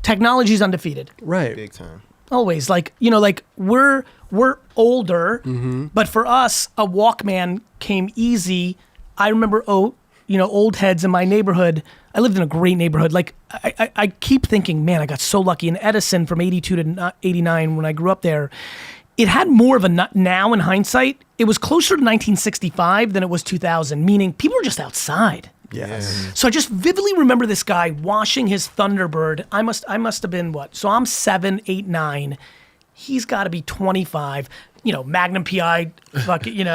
technology's undefeated. Right. Big time. Always. Like, like we're older, but for us, a Walkman came easy. I remember, old heads in my neighborhood. I lived in a great neighborhood. Like, I keep thinking, man, I got so lucky. In Edison from 82 to 89, when I grew up there, it had more of a, now in hindsight, it was closer to 1965 than it was 2000, meaning people were just outside. Yes. So I just vividly remember this guy washing his Thunderbird. I must have been what? So I'm 7, 8, 9. He's got to be 25. Magnum PI, fucking,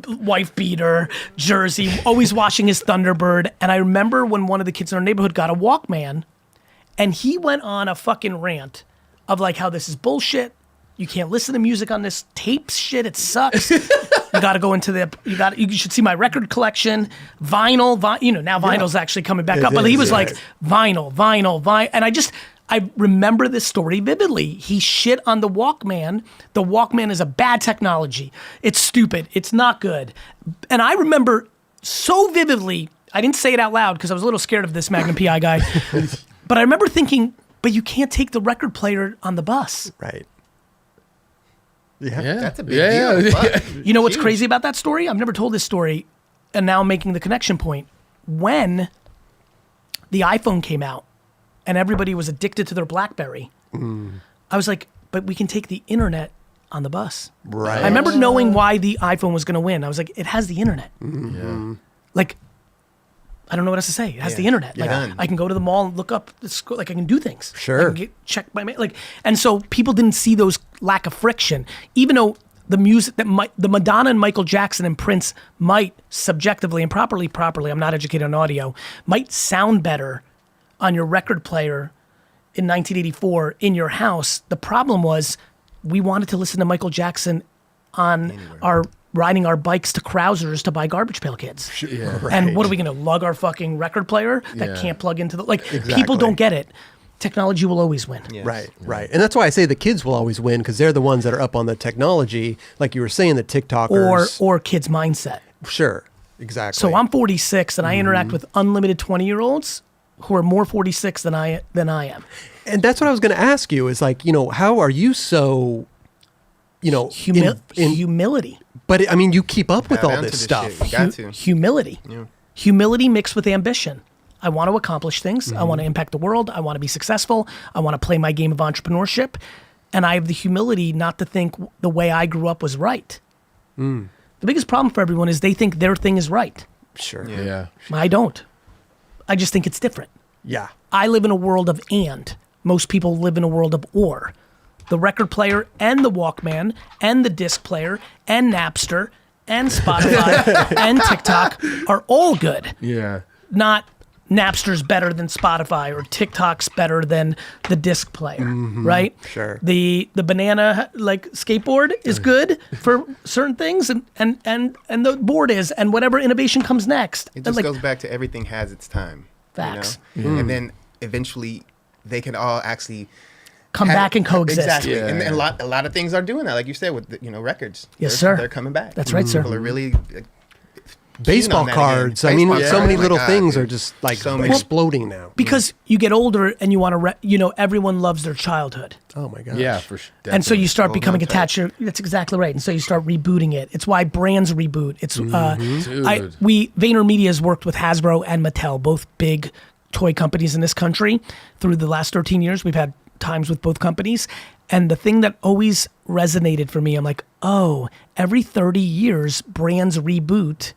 wife beater, jersey, always washing his Thunderbird. And I remember when one of the kids in our neighborhood got a Walkman, and he went on a fucking rant of like how this is bullshit. You can't listen to music on this tape shit. It sucks. You got to go into you should see my record collection, vinyl. Now vinyl's actually coming back up. But he was like, vinyl. And I remember this story vividly. He shit on the Walkman. The Walkman is a bad technology. It's stupid. It's not good. And I remember so vividly, I didn't say it out loud because I was a little scared of this Magnum PI guy, but I remember thinking, but you can't take the record player on the bus. Right. Yeah. That's a big deal. But you know what's crazy about that story? I've never told this story, and now I'm making the connection point. When the iPhone came out and everybody was addicted to their BlackBerry, I was like, but we can take the internet on the bus. Right. I remember knowing why the iPhone was going to win. I was like, it has the internet. Like, I don't know what else to say. It has the internet. Like, I can go to the mall and look up. Like, I can do things. Sure. I can check my mail. Like, and so people didn't see those lack of friction, even though the music that the Madonna and Michael Jackson and Prince might subjectively and properly, I'm not educated on audio, might sound better on your record player in 1984 in your house. The problem was we wanted to listen to Michael Jackson on riding our bikes to Krausers to buy Garbage Pail Kids. Yeah, right. And what are we gonna lug our fucking record player that can't plug into the, people don't get it. Technology will always win. Yes. Right. And that's why I say the kids will always win, because they're the ones that are up on the technology, like you were saying, the TikTokers. Or kids' mindset. Sure, exactly. So I'm 46 and I interact with unlimited 20-year-olds who are more 46 than I am. And that's what I was gonna ask you is like, how are you so, humility. But I mean, you keep up with all this stuff. You got to. Humility. Yeah. Humility mixed with ambition. I want to accomplish things. I want to impact the world. I want to be successful. I want to play my game of entrepreneurship. And I have the humility not to think the way I grew up was right. The biggest problem for everyone is they think their thing is right. Sure. Yeah. I don't. I just think it's different. Yeah. I live in a world of and. Most people live in a world of or. The record player and the Walkman and the disc player and Napster and Spotify and TikTok are all good. Yeah. Not Napster's better than Spotify or TikTok's better than the disc player, right? Sure. The banana skateboard is good for certain things and the board is, and whatever innovation comes next. It just goes back to everything has its time. Facts. And then eventually they can all actually come back and coexist. Exactly. Yeah. And a lot of things are doing that, like you said, with records. Yes, sir. They're coming back. That's right, sir. People are really baseball cards. I mean, so many little things are just like So many. exploding now. Because you get older and you want to, everyone loves their childhood. Oh my gosh. Yeah, for sure. And so you start Hold becoming on tight. attached. That's exactly right. And so you start rebooting it. It's why brands reboot. It's Dude. VaynerMedia has worked with Hasbro and Mattel, both big toy companies in this country. Through the last 13 years, we've had times with both companies. And the thing that always resonated for me, I'm like, oh, every 30 years, brands reboot.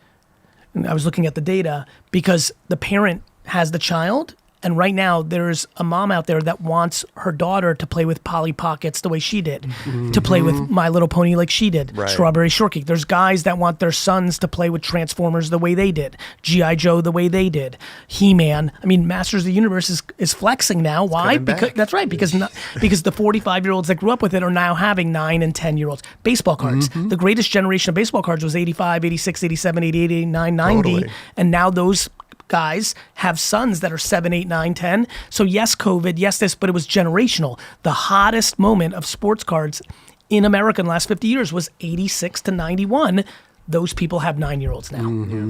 And I was looking at the data because the parent has the child. And right now, there's a mom out there that wants her daughter to play with Polly Pockets the way she did, to play with My Little Pony like she did, Strawberry Shortcake. There's guys that want their sons to play with Transformers the way they did, G.I. Joe the way they did, He-Man. I mean, Masters of the Universe is flexing now. Why? Because that's right. Because the 45-year-olds that grew up with it are now having 9 and 10-year-olds. Baseball cards. The greatest generation of baseball cards was 85, 86, 87, 88, 89, 90. Totally. And now those guys have sons that are 7, 8, 9, 10. So yes, COVID, yes, this, but it was generational. The hottest moment of sports cards in America in the last 50 years was 86 to 91. Those people have 9-year-olds now.